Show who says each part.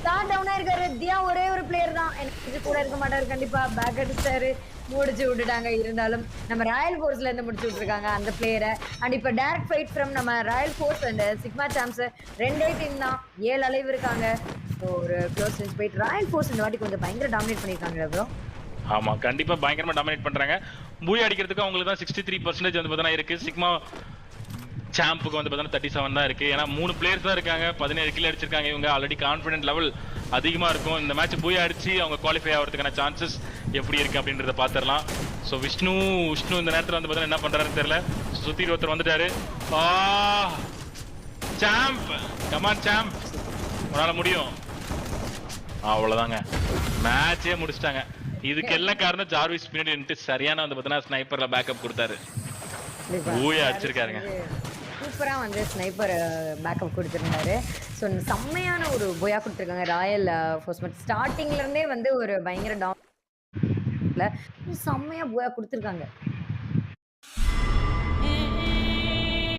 Speaker 1: Star டவுனா இருக்காரு. தியா ஒரே ஒரு பிளேயர் தான். எனக்கு கூட இருக்க மாட்டாரு கண்டிப்பா. பேக் அடிச்சாரு. முடிச்சு விட்டுட்டாங்க. இருந்தாலும் நம்ம ராயல் ஃபோர்ஸ்ல இருந்து முடிச்சு விட்டுருக்காங்க அந்த பிளேயர. அண்ட் இப்ப டைரக்ட் ஃபைட் ஃப்ரம் நம்ம royal force and sigma champs 2 team தான். 7 அலைவ் இருக்காங்க. ஸோ ஒரு close range fight. Royal force இந்த வாட்டி கொஞ்சம் பயங்கர டாமினேட் பண்ணியிருக்காங்க ப்ரோ.
Speaker 2: ஆமா கண்டிப்பா பயங்கரமா டாமினேட் பண்றாங்க. பூய் அடிக்கிறதுக்கு அவங்களுக்கு தான் 63% வந்து பார்த்தா இருக்கு. சிக்மா சாம்புக்கு வந்து பார்த்தா 37 தான் இருக்கு. ஏன்னா 3 பிளேயர்ஸ் தான் இருக்காங்க. 17 கில் அடிச்சிருக்காங்க. இவங்க ஆல்ரெடி கான்ஃபிடென்ட் லெவல் அதிகமா இருக்கும். இந்த மேட்ச் பூய் அடிச்சு அவங்க குவாலிஃபை ஆகிறதுக்கான சான்சஸ் எப்படி இருக்கு அப்படின்றத பாத்திரலாம். ஸோ விஷ்ணு இந்த நேரத்தில் வந்து பார்த்தா என்ன பண்றாருன்னு தெரியல. சுத்தி ஒருத்தர் வந்துட்டாரு. சாம்ப் கமான் சாம்ப் உன்னால முடியும். அவ்வளவுதாங்க மேட்சே முடிச்சிட்டாங்க. இதுக்கு எல்லாம் காரணம் ஜார்விஸ் பின்னாடி நின்று சரியான வந்து பார்த்தீங்கன்னா ஸ்னைப்பர்ல பேக்கப் கொடுத்தாரு. ஊயா அடிச்சிருக்காருங்க.
Speaker 1: சூப்பரா வந்து ஸ்னைப்பர் பேக்கப் கொடுத்துருந்தாரு. ஸோ செம்மையான ஒரு போயா கொடுத்துருக்காங்க ராயல் ஃபோர்ஸ். ஸ்டார்டிங்ல இருந்தே வந்து ஒரு பயங்கர செம்மையா போயா கொடுத்துருக்காங்க.